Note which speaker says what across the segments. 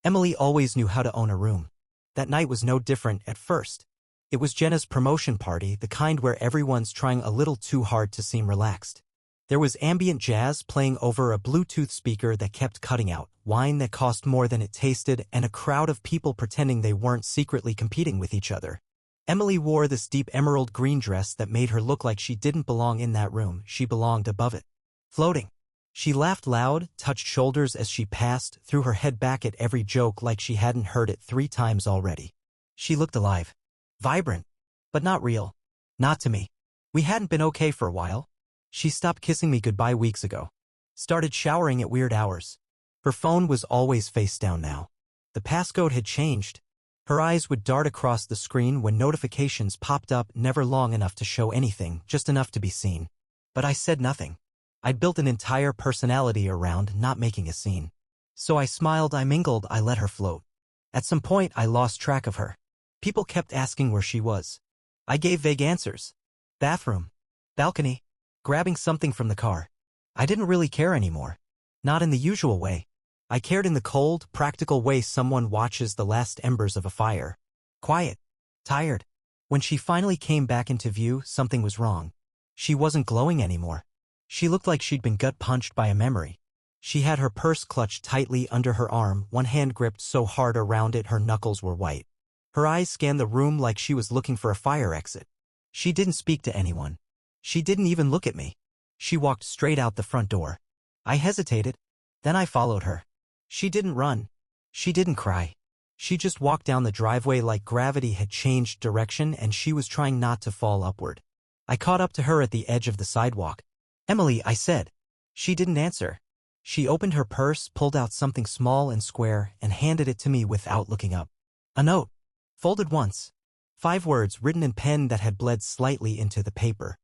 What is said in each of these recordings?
Speaker 1: Emily always knew how to own a room. That night was no different at first. It was Jenna's promotion party, the kind where everyone's trying a little too hard to seem relaxed. There was ambient jazz playing over a Bluetooth speaker that kept cutting out, wine that cost more than it tasted, and a crowd of people pretending they weren't secretly competing with each other. Emily wore this deep emerald green dress that made her look like she didn't belong in that room, she belonged above it. Floating. She laughed loud, touched shoulders as she passed, threw her head back at every joke like she hadn't heard it 3 times already. She looked alive. Vibrant. But not real. Not to me. We hadn't been okay for a while. She stopped kissing me goodbye weeks ago. Started showering at weird hours. Her phone was always face down now. The passcode had changed. Her eyes would dart across the screen when notifications popped up, never long enough to show anything, just enough to be seen. But I said nothing. I'd built an entire personality around not making a scene. So I smiled, I mingled, I let her float. At some point I lost track of her. People kept asking where she was. I gave vague answers. Bathroom. Balcony. Grabbing something from the car. I didn't really care anymore. Not in the usual way. I cared in the cold, practical way someone watches the last embers of a fire. Quiet. Tired. When she finally came back into view, something was wrong. She wasn't glowing anymore. She looked like she'd been gut-punched by a memory. She had her purse clutched tightly under her arm, one hand gripped so hard around it her knuckles were white. Her eyes scanned the room like she was looking for a fire exit. She didn't speak to anyone. She didn't even look at me. She walked straight out the front door. I hesitated. Then I followed her. She didn't run. She didn't cry. She just walked down the driveway like gravity had changed direction and she was trying not to fall upward. I caught up to her at the edge of the sidewalk. "Emily," I said. She didn't answer. She opened her purse, pulled out something small and square, and handed it to me without looking up. A note. Folded once. 5 words written in pen that had bled slightly into the paper.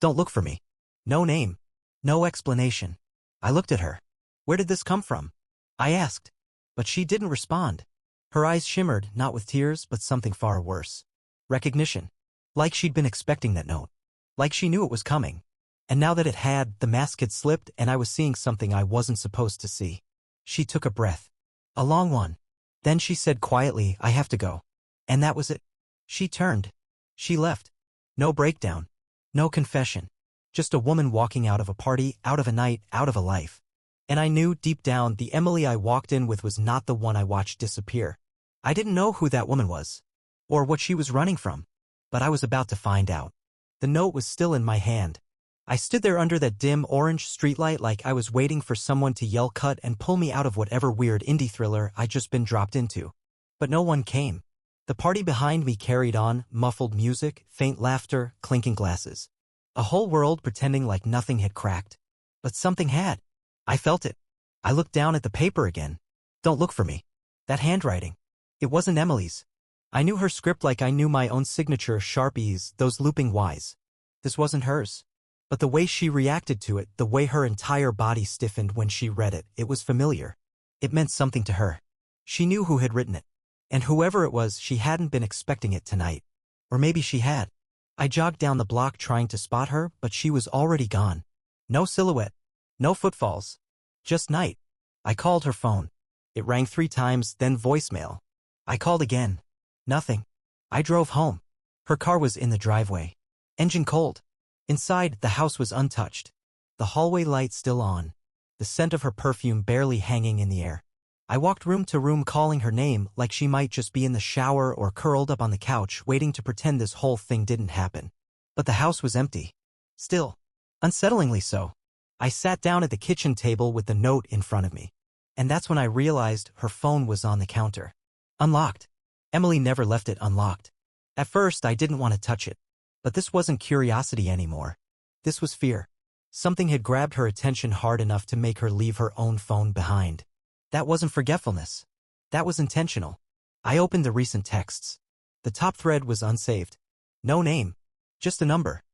Speaker 1: "Don't look for me." No name. No explanation. I looked at her. "Where did this come from?" I asked. But she didn't respond. Her eyes shimmered, not with tears, but something far worse. Recognition. Like she'd been expecting that note. Like she knew it was coming. And now that it had, the mask had slipped and I was seeing something I wasn't supposed to see. She took a breath. A long one. Then she said quietly, "I have to go." And that was it. She turned. She left. No breakdown. No confession. Just a woman walking out of a party, out of a night, out of a life. And I knew deep down the Emily I walked in with was not the one I watched disappear. I didn't know who that woman was. Or what she was running from. But I was about to find out. The note was still in my hand. I stood there under that dim orange streetlight like I was waiting for someone to yell cut and pull me out of whatever weird indie thriller I'd just been dropped into. But no one came. The party behind me carried on, muffled music, faint laughter, clinking glasses. A whole world pretending like nothing had cracked. But something had. I felt it. I looked down at the paper again. "Don't look for me." That handwriting. It wasn't Emily's. I knew her script like I knew my own signature, Sharpies, those looping Ys. This wasn't hers. But the way she reacted to it, the way her entire body stiffened when she read it, it was familiar. It meant something to her. She knew who had written it. And whoever it was, she hadn't been expecting it tonight. Or maybe she had. I jogged down the block trying to spot her, but she was already gone. No silhouette. No footfalls. Just night. I called her phone. It rang 3 times, then voicemail. I called again. Nothing. I drove home. Her car was in the driveway. Engine cold. Inside, the house was untouched. The hallway light still on. The scent of her perfume barely hanging in the air. I walked room to room calling her name like she might just be in the shower or curled up on the couch waiting to pretend this whole thing didn't happen. But the house was empty. Still. Unsettlingly so. I sat down at the kitchen table with the note in front of me. And that's when I realized her phone was on the counter. Unlocked. Emily never left it unlocked. At first, I didn't want to touch it. But this wasn't curiosity anymore. This was fear. Something had grabbed her attention hard enough to make her leave her own phone behind. That wasn't forgetfulness. That was intentional. I opened the recent texts. The top thread was unsaved. No name. Just a number.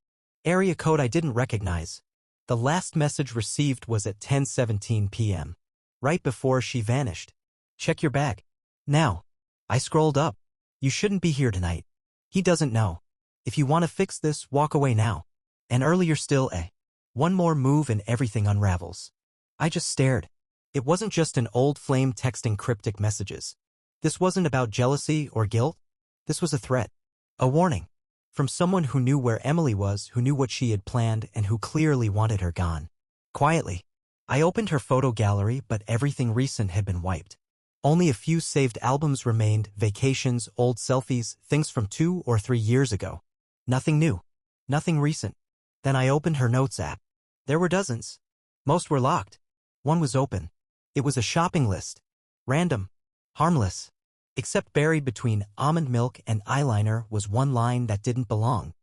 Speaker 1: Area code I didn't recognize. The last message received was at 10:17 p.m. Right before she vanished. "Check your bag. Now." I scrolled up. "You shouldn't be here tonight. He doesn't know. If you want to fix this, walk away now." And earlier still, one more move and everything unravels. I just stared. It wasn't just an old flame texting cryptic messages. This wasn't about jealousy or guilt. This was a threat. A warning. From someone who knew where Emily was, who knew what she had planned, and who clearly wanted her gone. Quietly, I opened her photo gallery, but everything recent had been wiped. Only a few saved albums remained, vacations, old selfies, things from 2 or 3 years ago. Nothing new. Nothing recent. Then I opened her notes app. There were dozens. Most were locked. One was open. It was a shopping list. Random. Harmless. Except buried between almond milk and eyeliner was one line that didn't belong.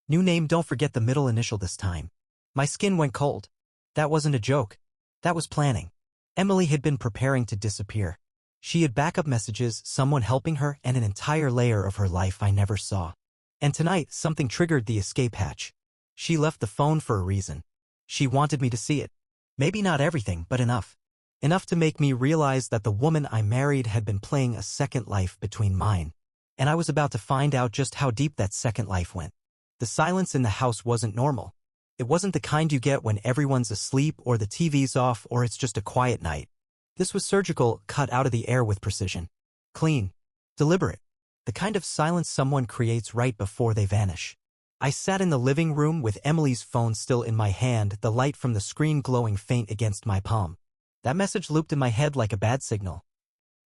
Speaker 1: New name, don't forget the middle initial this time. My skin went cold. That wasn't a joke. That was planning. Emily had been preparing to disappear. She had backup messages, someone helping her, and an entire layer of her life I never saw. And tonight, something triggered the escape hatch. She left the phone for a reason. She wanted me to see it. Maybe not everything, but enough. Enough to make me realize that the woman I married had been playing a second life between mine. And I was about to find out just how deep that second life went. The silence in the house wasn't normal. It wasn't the kind you get when everyone's asleep or the TV's off or it's just a quiet night. This was surgical, cut out of the air with precision. Clean. Deliberate. The kind of silence someone creates right before they vanish. I sat in the living room with Emily's phone still in my hand, the light from the screen glowing faint against my palm. That message looped in my head like a bad signal.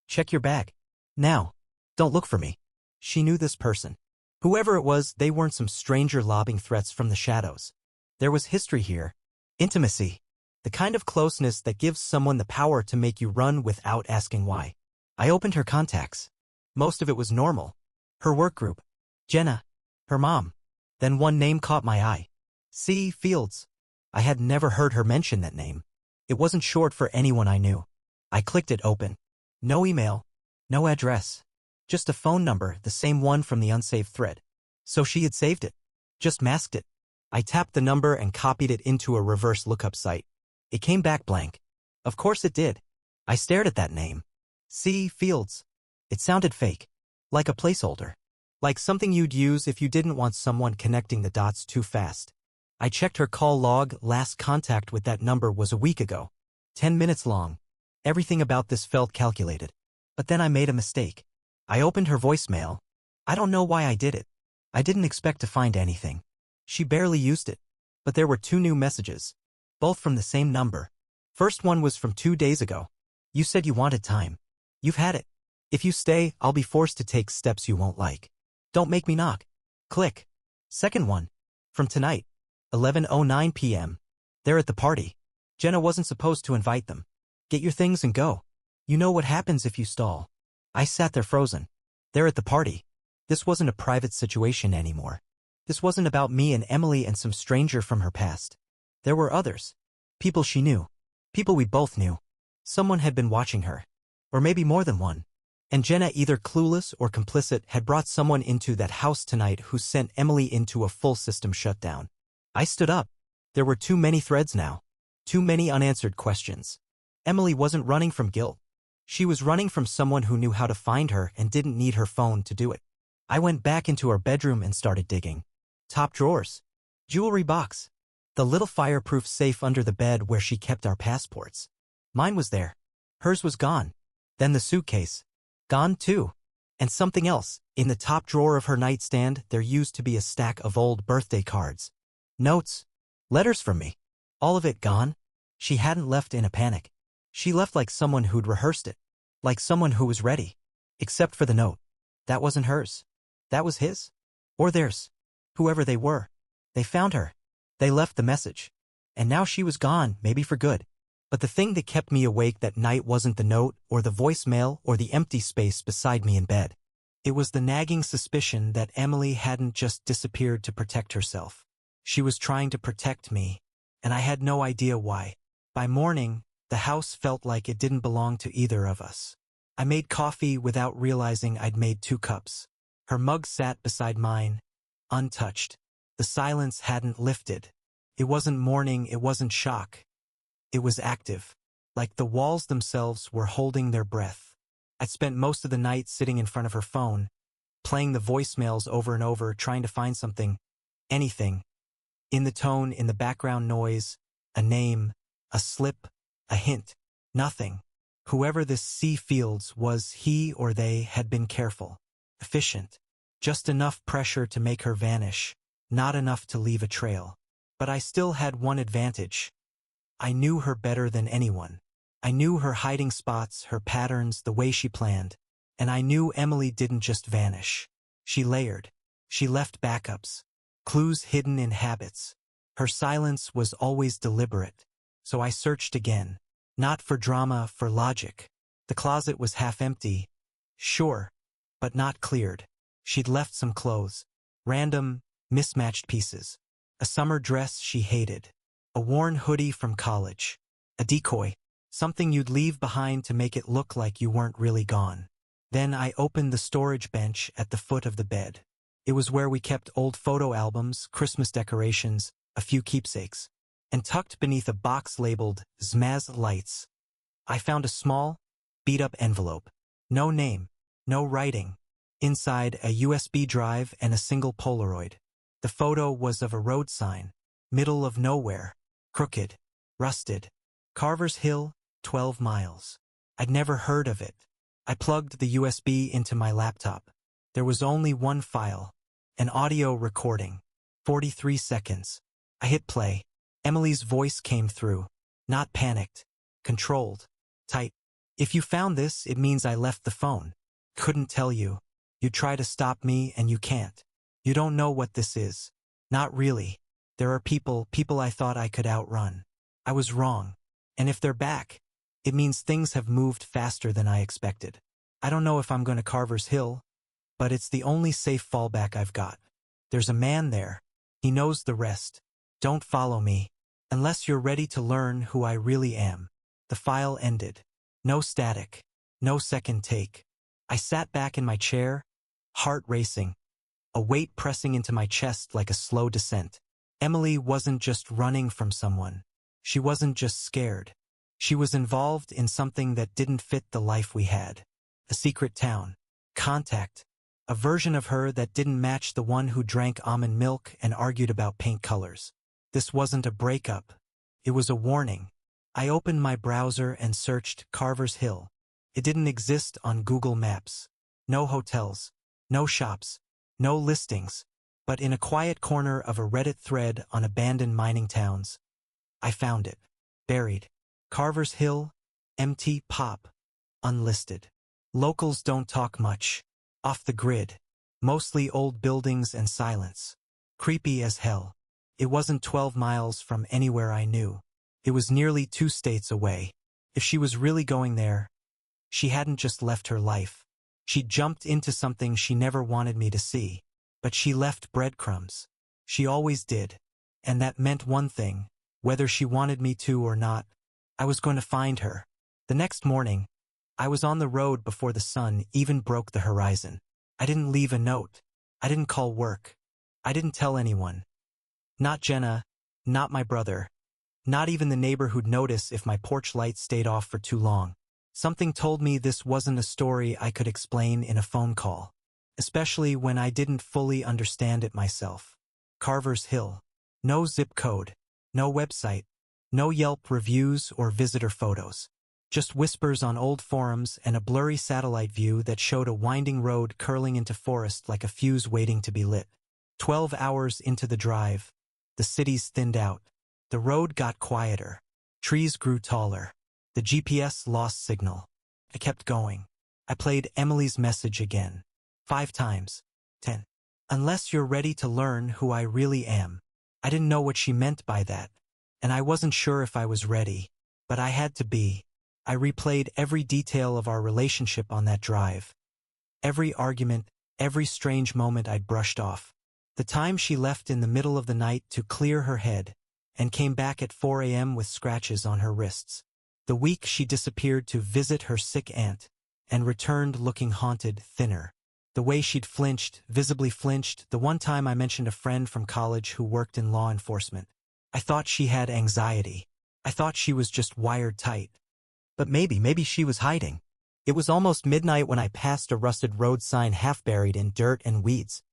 Speaker 1: Check your bag. Now. Don't look for me. She knew this person. Whoever it was, they weren't some stranger lobbing threats from the shadows. There was history here. Intimacy. The kind of closeness that gives someone the power to make you run without asking why. I opened her contacts. Most of it was normal. Her work group. Jenna. Her mom. Then one name caught my eye. C. Fields. I had never heard her mention that name. It wasn't short for anyone I knew. I clicked it open. No email. No address. Just a phone number, the same one from the unsaved thread. So she had saved it. Just masked it. I tapped the number and copied it into a reverse lookup site. It came back blank. Of course it did. I stared at that name. C. Fields. It sounded fake. Like a placeholder. Like something you'd use if you didn't want someone connecting the dots too fast. I checked her call log. Last contact with that number was a week ago. 10 minutes long. Everything about this felt calculated. But then I made a mistake. I opened her voicemail. I don't know why I did it. I didn't expect to find anything. She barely used it. But there were 2 new messages. Both from the same number. First one was from 2 days ago. You said you wanted time. You've had it. If you stay, I'll be forced to take steps you won't like. Don't make me knock. Click. Second one. From tonight. 11:09 p.m. They're at the party. Jenna wasn't supposed to invite them. Get your things and go. You know what happens if you stall. I sat there frozen. They're at the party. This wasn't a private situation anymore. This wasn't about me and Emily and some stranger from her past. There were others. People she knew. People we both knew. Someone had been watching her. Or maybe more than one. And Jenna, either clueless or complicit, had brought someone into that house tonight who sent Emily into a full system shutdown. I stood up. There were too many threads now. Too many unanswered questions. Emily wasn't running from guilt. She was running from someone who knew how to find her and didn't need her phone to do it. I went back into her bedroom and started digging. Top drawers. Jewelry box. The little fireproof safe under the bed where she kept our passports. Mine was there. Hers was gone. Then the suitcase. Gone too. And something else. In the top drawer of her nightstand, there used to be a stack of old birthday cards. Notes. Letters from me. All of it gone. She hadn't left in a panic. She left like someone who'd rehearsed it. Like someone who was ready. Except for the note. That wasn't hers. That was his. Or theirs. Whoever they were. They found her. They left the message. And now she was gone, maybe for good. But the thing that kept me awake that night wasn't the note, or the voicemail, or the empty space beside me in bed. It was the nagging suspicion that Emily hadn't just disappeared to protect herself. She was trying to protect me, and I had no idea why. By morning, the house felt like it didn't belong to either of us. I made coffee without realizing I'd made 2 cups. Her mug sat beside mine, untouched. The silence hadn't lifted. It wasn't mourning, it wasn't shock. It was active, like the walls themselves were holding their breath. I'd spent most of the night sitting in front of her phone, playing the voicemails over and over, trying to find something, anything. In the tone, in the background noise, a name, a slip, a hint. Nothing. Whoever this C. Fields was, he or they had been careful. Efficient. Just enough pressure to make her vanish, not enough to leave a trail. But I still had one advantage. I knew her better than anyone. I knew her hiding spots, her patterns, the way she planned. And I knew Emily didn't just vanish. She layered. She left backups. Clues hidden in habits. Her silence was always deliberate. So I searched again. Not for drama, for logic. The closet was half empty. Sure. But not cleared. She'd left some clothes. Random, mismatched pieces. A summer dress she hated. A worn hoodie from college. A decoy. Something you'd leave behind to make it look like you weren't really gone. Then I opened the storage bench at the foot of the bed. It was where we kept old photo albums, Christmas decorations, a few keepsakes. And tucked beneath a box labeled Zmaz Lights, I found a small, beat-up envelope. No name. No writing. Inside, a USB drive and a single Polaroid. The photo was of a road sign. Middle of nowhere. Crooked. Rusted. Carver's Hill, 12 miles. I'd never heard of it. I plugged the USB into my laptop. There was only one file. An audio recording. 43 seconds. I hit play. Emily's voice came through. Not panicked. Controlled. Tight. If you found this, it means I left the phone. Couldn't tell you. You try to stop me and you can't. You don't know what this is. Not really. There are people I thought I could outrun. I was wrong. And if they're back, it means things have moved faster than I expected. I don't know if I'm going to Carver's Hill, but it's the only safe fallback I've got. There's a man there. He knows the rest. Don't follow me, unless you're ready to learn who I really am. The file ended. No static. No second take. I sat back in my chair, heart racing, a weight pressing into my chest like a slow descent. Emily wasn't just running from someone. She wasn't just scared. She was involved in something that didn't fit the life we had. A secret town. Contact. A version of her that didn't match the one who drank almond milk and argued about paint colors. This wasn't a breakup. It was a warning. I opened my browser and searched Carver's Hill. It didn't exist on Google Maps. No hotels. No shops. No listings. But in a quiet corner of a Reddit thread on abandoned mining towns, I found it. Buried. Carver's Hill, empty, pop, unlisted. Locals don't talk much. Off the grid. Mostly old buildings and silence. Creepy as hell. It wasn't 12 miles from anywhere I knew. It was nearly 2 states away. If she was really going there, she hadn't just left her life. She jumped into something she never wanted me to see. But she left breadcrumbs. She always did. And that meant one thing. Whether she wanted me to or not, I was going to find her. The next morning, I was on the road before the sun even broke the horizon. I didn't leave a note. I didn't call work. I didn't tell anyone. Not Jenna, not my brother, not even the neighbor who'd notice if my porch light stayed off for too long. Something told me this wasn't a story I could explain in a phone call, especially when I didn't fully understand it myself. Carver's Hill. No zip code. No website. No Yelp reviews or visitor photos. Just whispers on old forums and a blurry satellite view that showed a winding road curling into forest like a fuse waiting to be lit. 12 hours into the drive, the city's thinned out. The road got quieter. Trees grew taller. The GPS lost signal. I kept going. I played Emily's message again. 5 times. 10. Unless you're ready to learn who I really am. I didn't know what she meant by that. And I wasn't sure if I was ready. But I had to be. I replayed every detail of our relationship on that drive. Every argument, every strange moment I'd brushed off. The time she left in the middle of the night to clear her head, and came back at 4 a.m. with scratches on her wrists. The week she disappeared to visit her sick aunt, and returned looking haunted, thinner. The way she'd flinched, visibly flinched, the one time I mentioned a friend from college who worked in law enforcement. I thought she had anxiety. I thought she was just wired tight. But maybe she was hiding. It was almost midnight when I passed a rusted road sign half buried in dirt and weeds.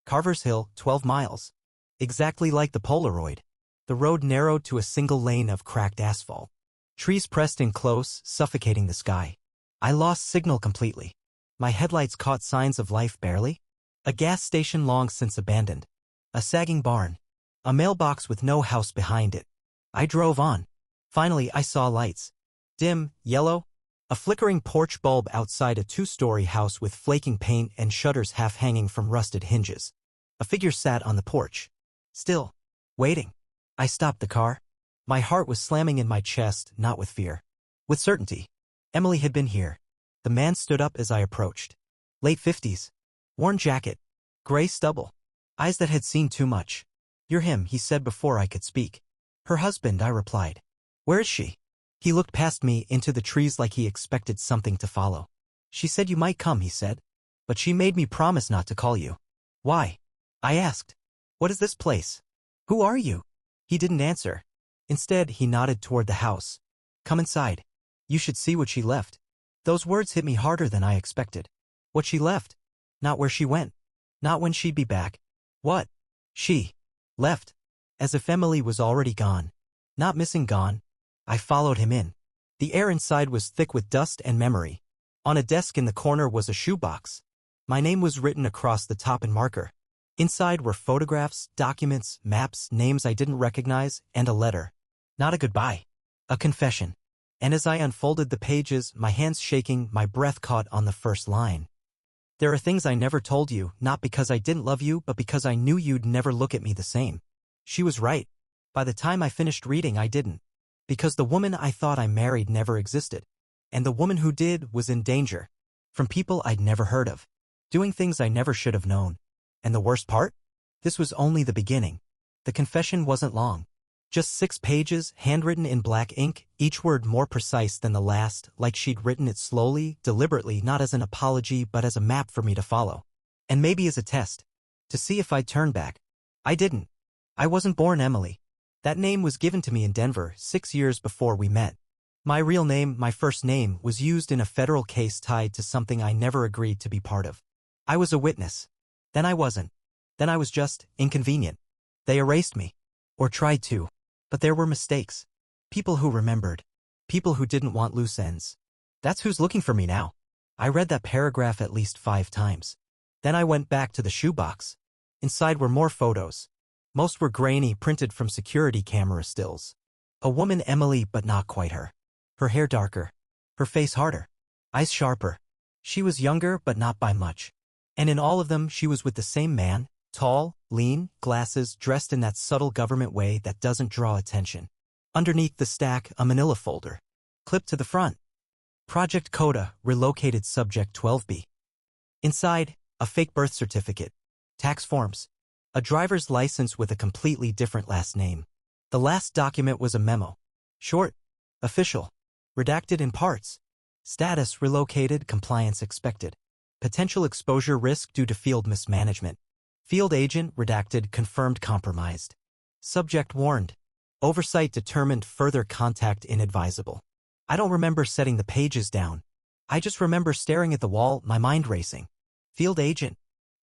Speaker 1: Carver's Hill, 12 miles. Exactly like the Polaroid. The road narrowed to a single lane of cracked asphalt. Trees pressed in close, suffocating the sky. I lost signal completely. My headlights caught signs of life barely. A gas station long since abandoned. A sagging barn. A mailbox with no house behind it. I drove on. Finally, I saw lights. Dim, yellow. A flickering porch bulb outside a two-story house with flaking paint and shutters half hanging from rusted hinges. A figure sat on the porch. Still. Waiting. I stopped the car. My heart was slamming in my chest, not with fear. With certainty. Emily had been here. The man stood up as I approached. Late 50s. Worn jacket. Gray stubble. Eyes that had seen too much. You're him, he said before I could speak. Her husband, I replied. Where is she? He looked past me into the trees like he expected something to follow. She said you might come, he said. But she made me promise not to call you. Why? I asked. What is this place? Who are you? He didn't answer. Instead, he nodded toward the house. Come inside. You should see what she left. Those words hit me harder than I expected. What she left. Not where she went. Not when she'd be back. What? She left. As if Emily was already gone. Not missing gone. I followed him in. The air inside was thick with dust and memory. On a desk in the corner was a shoebox. My name was written across the top in marker. Inside were photographs, documents, maps, names I didn't recognize, and a letter. Not a goodbye. A confession. And as I unfolded the pages, my hands shaking, my breath caught on the first line. There are things I never told you, not because I didn't love you, but because I knew you'd never look at me the same. She was right. By the time I finished reading, I didn't. Because the woman I thought I married never existed. And the woman who did was in danger. From people I'd never heard of. Doing things I never should have known. And the worst part? This was only the beginning. The confession wasn't long. Just 6 pages, handwritten in black ink, each word more precise than the last, like she'd written it slowly, deliberately, not as an apology but as a map for me to follow. And maybe as a test. To see if I'd turn back. I didn't. I wasn't born Emily. That name was given to me in Denver 6 years before we met. My real name, my first name, was used in a federal case tied to something I never agreed to be part of. I was a witness. Then I wasn't. Then I was just inconvenient. They erased me. Or tried to. But there were mistakes. People who remembered. People who didn't want loose ends. That's who's looking for me now. I read that paragraph at least 5 times. Then I went back to the shoebox. Inside were more photos. Most were grainy, printed from security camera stills. A woman Emily, but not quite her. Her hair darker. Her face harder. Eyes sharper. She was younger, but not by much. And in all of them, she was with the same man, tall, lean, glasses, dressed in that subtle government way that doesn't draw attention. Underneath the stack, a manila folder. Clipped to the front. Project Coda, relocated subject 12B. Inside, a fake birth certificate. Tax forms. A driver's license with a completely different last name. The last document was a memo. Short. Official. Redacted in parts. Status relocated, compliance expected. Potential exposure risk due to field mismanagement. Field agent redacted, confirmed compromised. Subject warned. Oversight determined, further contact inadvisable. I don't remember setting the pages down. I just remember staring at the wall, my mind racing. Field agent.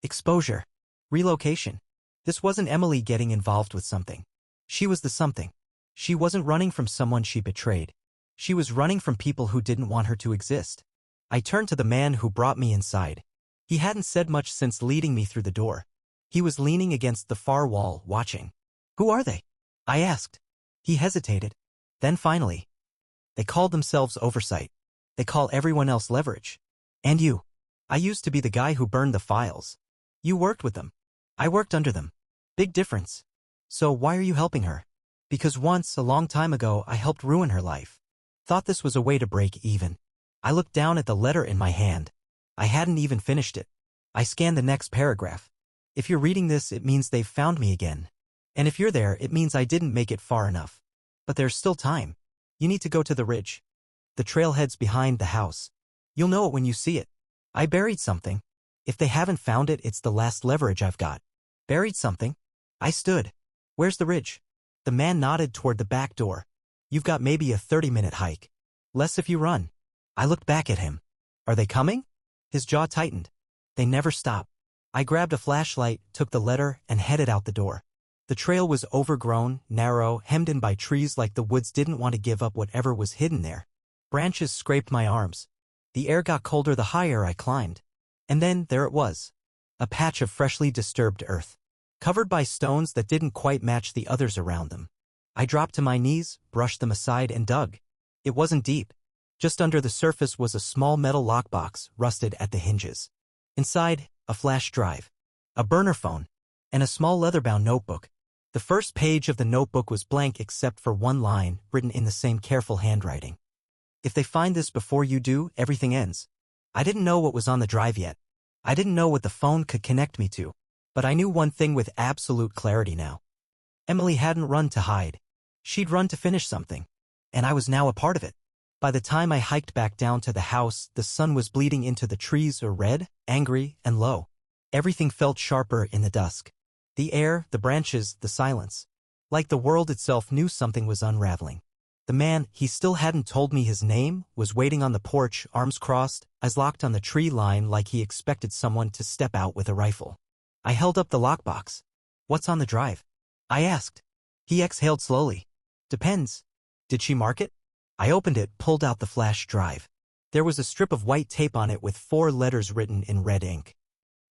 Speaker 1: Exposure. Relocation. This wasn't Emily getting involved with something. She was the something. She wasn't running from someone she betrayed. She was running from people who didn't want her to exist. I turned to the man who brought me inside. He hadn't said much since leading me through the door. He was leaning against the far wall, watching. Who are they? I asked. He hesitated. Then finally. They called themselves Oversight. They call everyone else Leverage. And you. I used to be the guy who burned the files. You worked with them. I worked under them. Big difference. So why are you helping her? Because once, a long time ago, I helped ruin her life. Thought this was a way to break even. I looked down at the letter in my hand. I hadn't even finished it. I scanned the next paragraph. If you're reading this, it means they've found me again. And if you're there, it means I didn't make it far enough. But there's still time. You need to go to the ridge. The trailhead's behind the house. You'll know it when you see it. I buried something. If they haven't found it, it's the last leverage I've got. Buried something? I stood. Where's the ridge? The man nodded toward the back door. You've got maybe a 30-minute hike. Less if you run. I looked back at him. Are they coming? His jaw tightened. They never stop. I grabbed a flashlight, took the letter, and headed out the door. The trail was overgrown, narrow, hemmed in by trees like the woods didn't want to give up whatever was hidden there. Branches scraped my arms. The air got colder the higher I climbed. And then there it was. A patch of freshly disturbed earth, covered by stones that didn't quite match the others around them. I dropped to my knees, brushed them aside, and dug. It wasn't deep. Just under the surface was a small metal lockbox, rusted at the hinges. Inside, a flash drive, a burner phone, and a small leather-bound notebook. The first page of the notebook was blank except for one line, written in the same careful handwriting. If they find this before you do, everything ends. I didn't know what was on the drive yet. I didn't know what the phone could connect me to. But I knew one thing with absolute clarity now. Emily hadn't run to hide. She'd run to finish something. And I was now a part of it. By the time I hiked back down to the house, the sun was bleeding into the trees, red, angry, and low. Everything felt sharper in the dusk. The air, the branches, the silence. Like the world itself knew something was unraveling. The man, he still hadn't told me his name, was waiting on the porch, arms crossed, eyes locked on the tree line like he expected someone to step out with a rifle. I held up the lockbox. "What's on the drive?" I asked. He exhaled slowly. "Depends. Did she mark it?" I opened it, pulled out the flash drive. There was a strip of white tape on it with 4 letters written in red ink.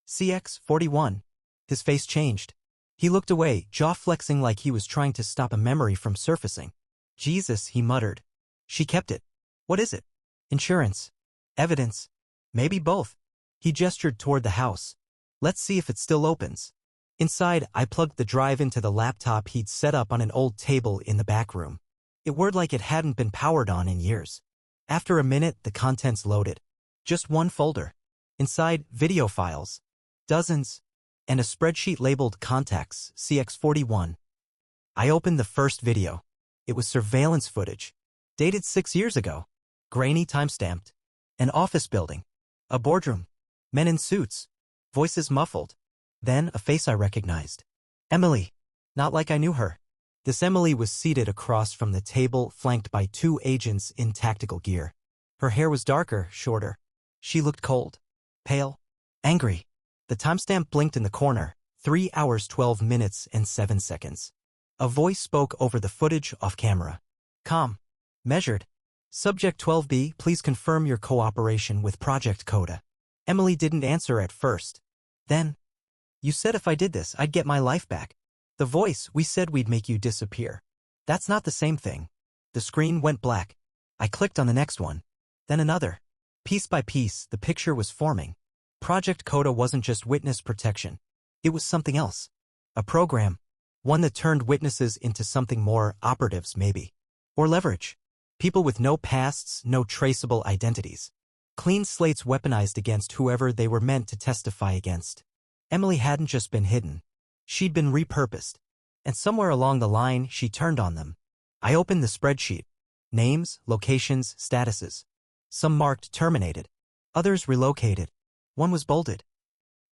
Speaker 1: CX41. His face changed. He looked away, jaw flexing like he was trying to stop a memory from surfacing. "Jesus," he muttered. "She kept it. What is it? Insurance? Evidence? Maybe both." He gestured toward the house. "Let's see if it still opens." Inside, I plugged the drive into the laptop he'd set up on an old table in the back room. It whirred like it hadn't been powered on in years. After a minute, the contents loaded. Just one folder. Inside, video files. Dozens. And a spreadsheet labeled Contacts, CX41. I opened the first video. It was surveillance footage. Dated 6 years ago. Grainy, time-stamped. An office building. A boardroom. Men in suits. Voices muffled. Then a face I recognized. Emily. Not like I knew her. This Emily was seated across from the table, flanked by 2 agents in tactical gear. Her hair was darker, shorter. She looked cold. Pale. Angry. The timestamp blinked in the corner. 3 hours 12 minutes and 7 seconds. A voice spoke over the footage off camera. Calm. Measured. Subject 12B, please confirm your cooperation with Project Coda. Emily didn't answer at first. Then, "You said if I did this, I'd get my life back." The voice, "We said we'd make you disappear." That's not the same thing. The screen went black. I clicked on the next one. Then another. Piece by piece, the picture was forming. Project Coda wasn't just witness protection. It was something else. A program. One that turned witnesses into something more, operatives maybe. Or leverage. People with no pasts, no traceable identities. Clean slates weaponized against whoever they were meant to testify against. Emily hadn't just been hidden. She'd been repurposed. And somewhere along the line, she turned on them. I opened the spreadsheet. Names, locations, statuses. Some marked terminated. Others relocated. One was bolded.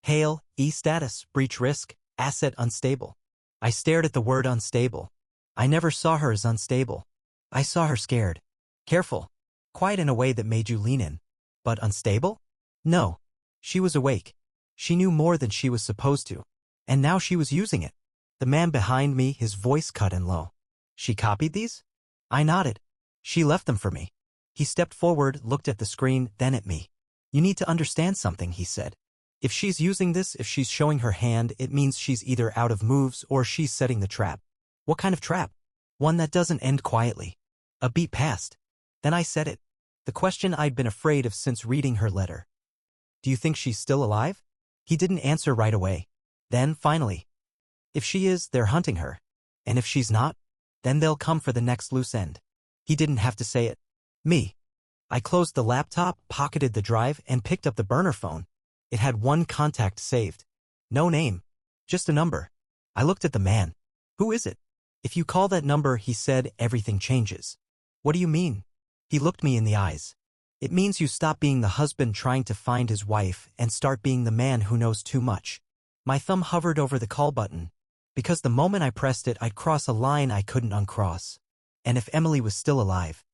Speaker 1: Hail, E-status, breach risk, asset unstable. I stared at the word unstable. I never saw her as unstable. I saw her scared. Careful. Quiet in a way that made you lean in. But unstable? No. She was awake. She knew more than she was supposed to. And now she was using it. The man behind me, his voice cut and low. "She copied these?" I nodded. "She left them for me." He stepped forward, looked at the screen, then at me. "You need to understand something," he said. "If she's using this, if she's showing her hand, it means she's either out of moves or she's setting the trap." "What kind of trap?" "One that doesn't end quietly." A beat passed. Then I said it. The question I'd been afraid of since reading her letter. "Do you think she's still alive?" He didn't answer right away. Then, finally, "If she is, they're hunting her. And if she's not, then they'll come for the next loose end." He didn't have to say it. Me. I closed the laptop, pocketed the drive, and picked up the burner phone. It had one contact saved. No name. Just a number. I looked at the man. "Who is it?" "If you call that number," he said, "everything changes." "What do you mean?" He looked me in the eyes. "It means you stop being the husband trying to find his wife and start being the man who knows too much." My thumb hovered over the call button. Because the moment I pressed it, I'd cross a line I couldn't uncross. And if Emily was still alive,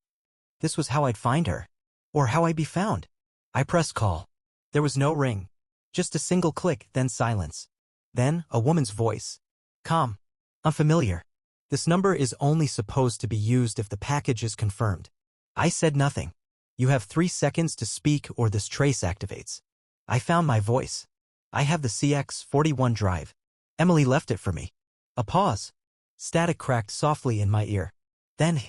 Speaker 1: this was how I'd find her. Or how I'd be found. I pressed call. There was no ring. Just a single click, then silence. Then, a woman's voice. "Calm. Unfamiliar. This number is only supposed to be used if the package is confirmed. I said nothing. You have 3 seconds to speak or this trace activates. I found my voice. I have the CX-41 drive. Emily left it for me. A pause. Static cracked softly in my ear. Then,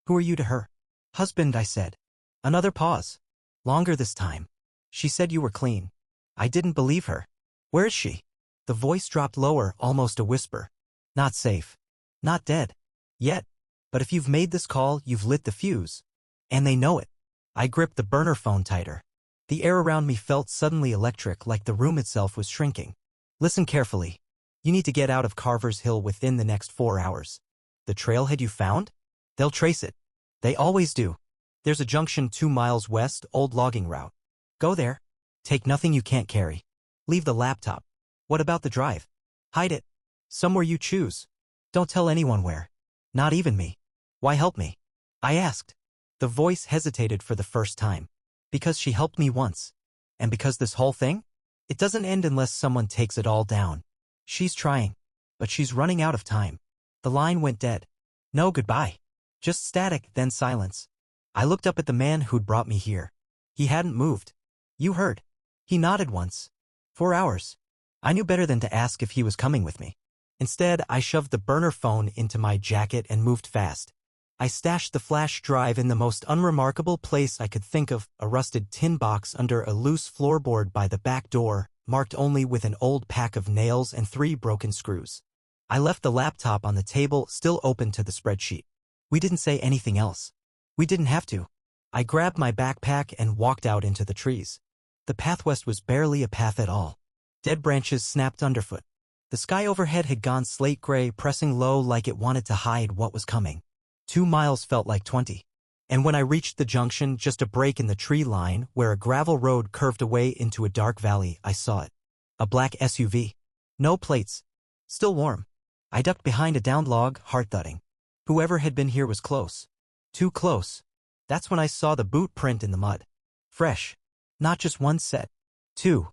Speaker 1: who are you to her? Husband, I said. Another pause. Longer this time. She said you were clean. I didn't believe her. Where is she? The voice dropped lower, almost a whisper. Not safe. Not dead. Yet. But if you've made this call, you've lit the fuse. And they know it. I gripped the burner phone tighter. The air around me felt suddenly electric, like the room itself was shrinking. Listen carefully. You need to get out of Carver's Hill within the next 4 hours. The trailhead you found? They'll trace it. They always do. There's a junction 2 miles west, old logging route. Go there. Take nothing you can't carry. Leave the laptop. What about the drive? Hide it. Somewhere you choose. Don't tell anyone where. Not even me. Why help me? I asked. The voice hesitated for the first time. Because she helped me once. And because this whole thing? It doesn't end unless someone takes it all down. She's trying. But she's running out of time. The line went dead. No goodbye. Just static, then silence. I looked up at the man who'd brought me here. He hadn't moved. You heard. He nodded once. 4 hours. I knew better than to ask if he was coming with me. Instead, I shoved the burner phone into my jacket and moved fast. I stashed the flash drive in the most unremarkable place I could think of, a rusted tin box under a loose floorboard by the back door, marked only with an old pack of nails and 3 broken screws. I left the laptop on the table, still open to the spreadsheet. We didn't say anything else. We didn't have to. I grabbed my backpack and walked out into the trees. The path west was barely a path at all. Dead branches snapped underfoot. The sky overhead had gone slate gray, pressing low like it wanted to hide what was coming. 2 miles felt like 20. And when I reached the junction, just a break in the tree line, where a gravel road curved away into a dark valley, I saw it. A black SUV. No plates. Still warm. I ducked behind a downed log, heart thudding. Whoever had been here was close. Too close. That's when I saw the boot print in the mud. Fresh. Not just 1 set. 2.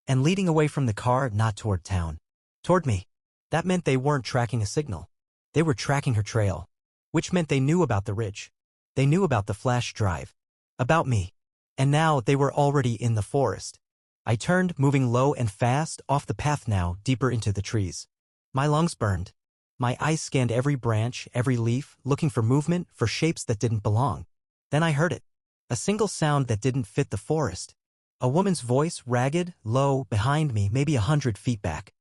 Speaker 1: And leading away from the car, not toward town. Toward me. That meant they weren't tracking a signal. They were tracking her trail. Which meant they knew about the ridge. They knew about the flash drive. About me. And now they were already in the forest. I turned, moving low and fast, off the path now, deeper into the trees. My lungs burned. My eyes scanned every branch, every leaf, looking for movement, for shapes that didn't belong. Then I heard it. A single sound that didn't fit the forest. A woman's voice, ragged, low, behind me, maybe 100 feet back.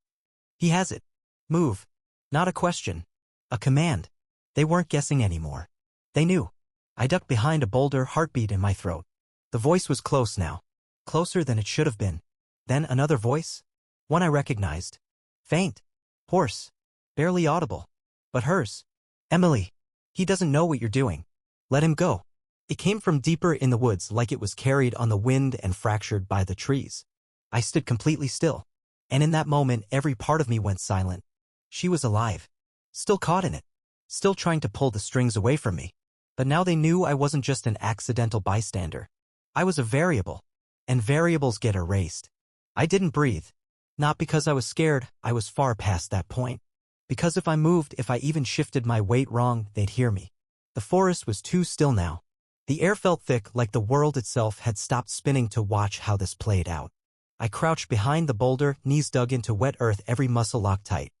Speaker 1: He has it. Move. Not a question. A command. They weren't guessing anymore. They knew. I ducked behind a boulder, heartbeat in my throat. The voice was close now. Closer than it should have been. Then another voice. One I recognized. Faint. Hoarse. Barely audible. But hers. Emily. He doesn't know what you're doing. Let him go. It came from deeper in the woods, like it was carried on the wind and fractured by the trees. I stood completely still. And in that moment, every part of me went silent. She was alive. Still caught in it. Still trying to pull the strings away from me. But now they knew I wasn't just an accidental bystander. I was a variable. And variables get erased. I didn't breathe. Not because I was scared, I was far past that point. Because if I moved, if I even shifted my weight wrong, they'd hear me. The forest was too still now. The air felt thick, like the world itself had stopped spinning to watch how this played out. I crouched behind the boulder, knees dug into wet earth, every muscle locked tight.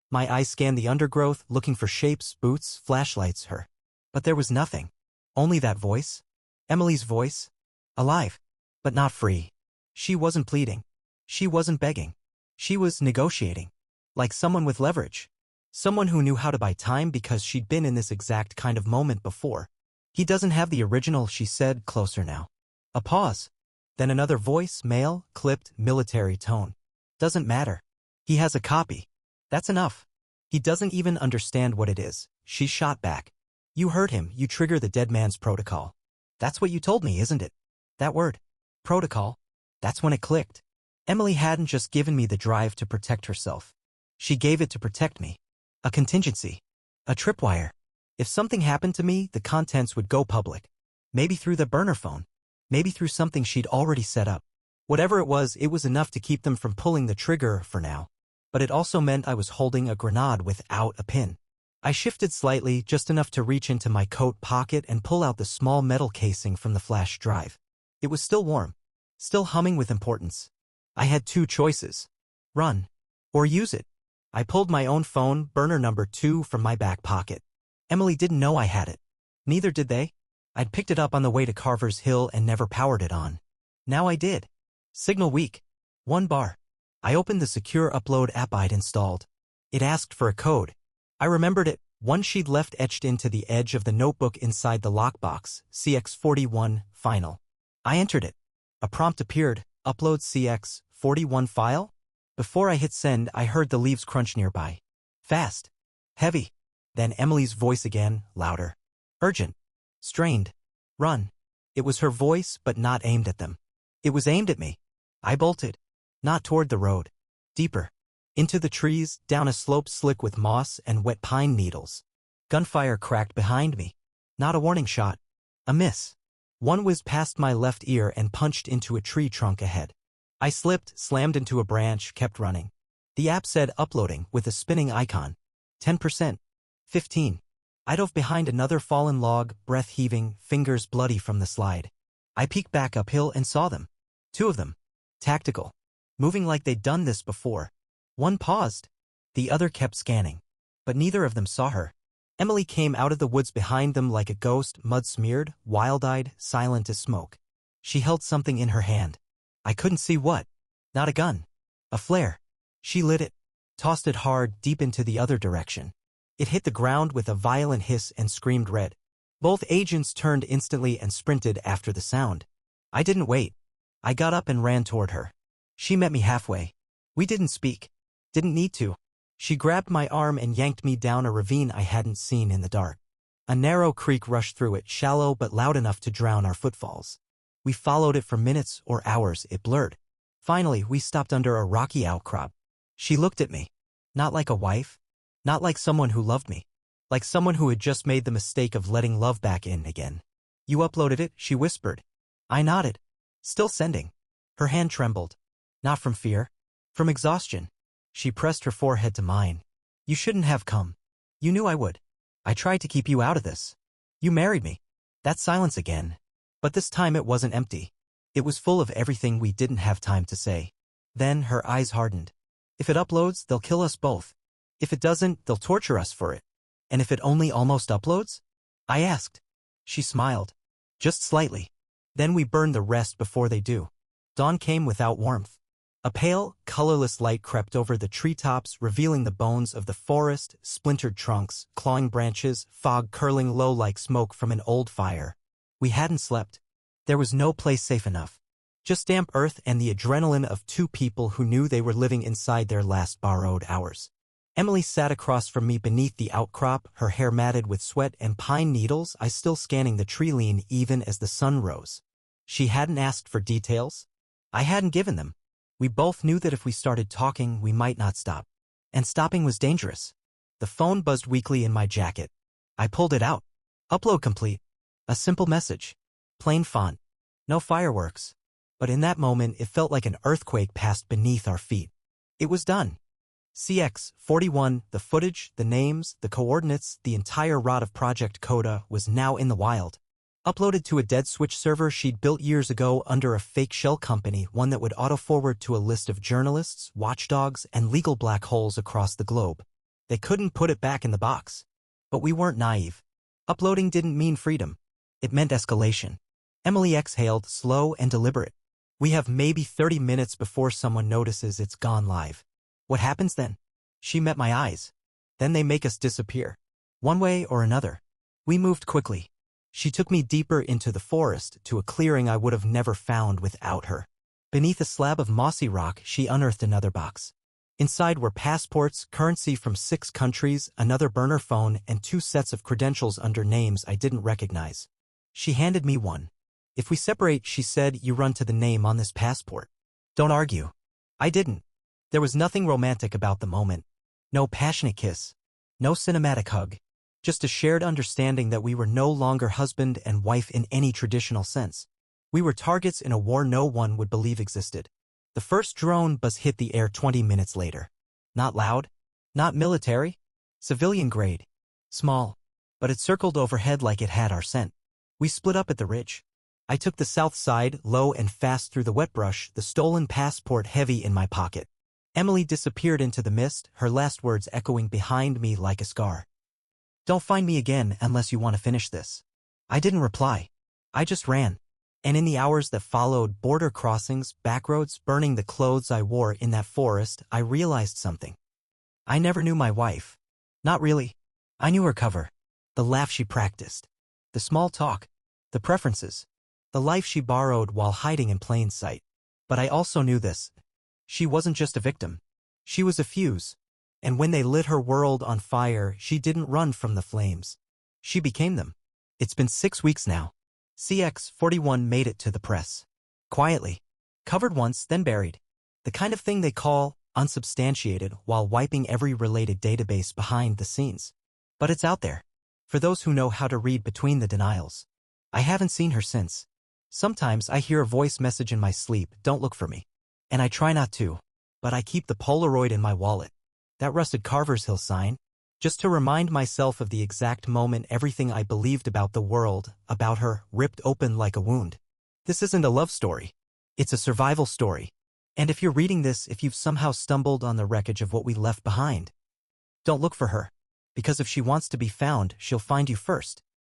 Speaker 1: My eyes scanned the undergrowth, looking for shapes, boots, flashlights, her. But there was nothing. Only that voice. Emily's voice. Alive. But not free. She wasn't pleading. She wasn't begging. She was negotiating. Like someone with leverage. Someone who knew how to buy time because she'd been in this exact kind of moment before. He doesn't have the original, she said, closer now. A pause. Then another voice, male, clipped, military tone. Doesn't matter. He has a copy. That's enough. He doesn't even understand what it is. She shot back. You heard him, you trigger the dead man's protocol. That's what you told me, isn't it? That word. Protocol. That's when it clicked. Emily hadn't just given me the drive to protect herself. She gave it to protect me. A contingency. A tripwire. If something happened to me, the contents would go public. Maybe through the burner phone. Maybe through something she'd already set up. Whatever it was enough to keep them from pulling the trigger for now. but it also meant I was holding a grenade without a pin. I shifted slightly, just enough to reach into my coat pocket and pull out the small metal casing from the flash drive. It was still warm, still humming with importance. I had two choices: run or use it. I pulled my own phone, burner number 2, from my back pocket. Emily didn't know I had it. Neither did they. I'd picked it up on the way to Carver's Hill and never powered it on. Now I did. Signal weak. 1 bar. I opened the secure upload app I'd installed. It asked for a code. I remembered it, one she'd left etched into the edge of the notebook inside the lockbox: CX41 final. I entered it. A prompt appeared: upload CX41 file? Before I hit send, I heard the leaves crunch nearby. Fast. Heavy. Then Emily's voice again, louder. Urgent. Strained. Run. It was her voice, but not aimed at them. It was aimed at me. I bolted. Not toward the road. Deeper. Into the trees, down a slope slick with moss and wet pine needles. Gunfire cracked behind me. Not a warning shot. A miss. One whizzed past my left ear and punched into a tree trunk ahead. I slipped, slammed into a branch, kept running. The app said uploading with a spinning icon. 10%. 15. I dove behind another fallen log, breath heaving, fingers bloody from the slide. I peeked back uphill and saw them. 2 of them. Tactical. Moving like they'd done this before. One paused. The other kept scanning. But neither of them saw her. Emily came out of the woods behind them like a ghost, mud-smeared, wild-eyed, silent as smoke. She held something in her hand. I couldn't see what. Not a gun. A flare. She lit it. Tossed it hard, deep into the other direction. It hit the ground with a violent hiss and screamed red. Both agents turned instantly and sprinted after the sound. I didn't wait. I got up and ran toward her. She met me halfway. We didn't speak. Didn't need to. She grabbed my arm and yanked me down a ravine I hadn't seen in the dark. A narrow creek rushed through it, shallow but loud enough to drown our footfalls. We followed it for minutes or hours, it blurred. Finally, we stopped under a rocky outcrop. She looked at me. Not like a wife. Not like someone who loved me. Like someone who had just made the mistake of letting love back in again. You uploaded it, she whispered. I nodded. Still sending. Her hand trembled. Not from fear. From exhaustion. She pressed her forehead to mine. You shouldn't have come. You knew I would. I tried to keep you out of this. You married me. That silence again. But this time it wasn't empty. It was full of everything we didn't have time to say. Then her eyes hardened. If it uploads, they'll kill us both. If it doesn't, they'll torture us for it. And if it only almost uploads? I asked. She smiled. Just slightly. Then we burn the rest before they do. Dawn came without warmth. A pale, colorless light crept over the treetops, revealing the bones of the forest, splintered trunks, clawing branches, fog curling low like smoke from an old fire. We hadn't slept. There was no place safe enough. Just damp earth and the adrenaline of 2 people who knew they were living inside their last borrowed hours. Emily sat across from me beneath the outcrop, her hair matted with sweat and pine needles, I still scanning the tree lean even as the sun rose. She hadn't asked for details. I hadn't given them. We both knew that if we started talking, we might not stop. And stopping was dangerous. The phone buzzed weakly in my jacket. I pulled it out. Upload complete. A simple message. Plain font. No fireworks. But in that moment, it felt like an earthquake passed beneath our feet. It was done. CX41, the footage, the names, the coordinates, the entire rod of Project Coda was now in the wild. Uploaded to a dead switch server she'd built years ago under a fake shell company, one that would auto-forward to a list of journalists, watchdogs, and legal black holes across the globe. They couldn't put it back in the box. But we weren't naive. Uploading didn't mean freedom. It meant escalation. Emily exhaled, slow and deliberate. We have maybe 30 minutes before someone notices it's gone live. What happens then? She met my eyes. Then they make us disappear. One way or another. We moved quickly. She took me deeper into the forest, to a clearing I would have never found without her. Beneath a slab of mossy rock, she unearthed another box. Inside were passports, currency from 6 countries, another burner phone, and 2 sets of credentials under names I didn't recognize. She handed me one. If we separate, she said, you run to the name on this passport. Don't argue. I didn't. There was nothing romantic about the moment. No passionate kiss. No cinematic hug. Just a shared understanding that we were no longer husband and wife in any traditional sense. We were targets in a war no one would believe existed. The first drone buzz hit the air 20 minutes later. Not loud, not military, civilian grade, small, but it circled overhead like it had our scent. We split up at the ridge. I took the south side, low and fast through the wet brush, the stolen passport heavy in my pocket. Emily disappeared into the mist, her last words echoing behind me like a scar. Don't find me again unless you want to finish this. I didn't reply. I just ran. And in the hours that followed, border crossings, backroads, burning the clothes I wore in that forest, I realized something. I never knew my wife. Not really. I knew her cover. The laugh she practiced. The small talk. The preferences. The life she borrowed while hiding in plain sight. But I also knew this. She wasn't just a victim. She was a fuse. And when they lit her world on fire, she didn't run from the flames. She became them. It's been 6 weeks now. CX-41 made it to the press. Quietly. Covered once, then buried. The kind of thing they call unsubstantiated while wiping every related database behind the scenes. But it's out there. For those who know how to read between the denials. I haven't seen her since. Sometimes I hear a voice message in my sleep, don't look for me. And I try not to. But I keep the Polaroid in my wallet. That rusted Carver's Hill sign. Just to remind myself of the exact moment everything I believed about the world, about her, ripped open like a wound. This isn't a love story. It's a survival story. And if you're reading this, if you've somehow stumbled on the wreckage of what we left behind, don't look for her. Because if she wants to be found, she'll find you first.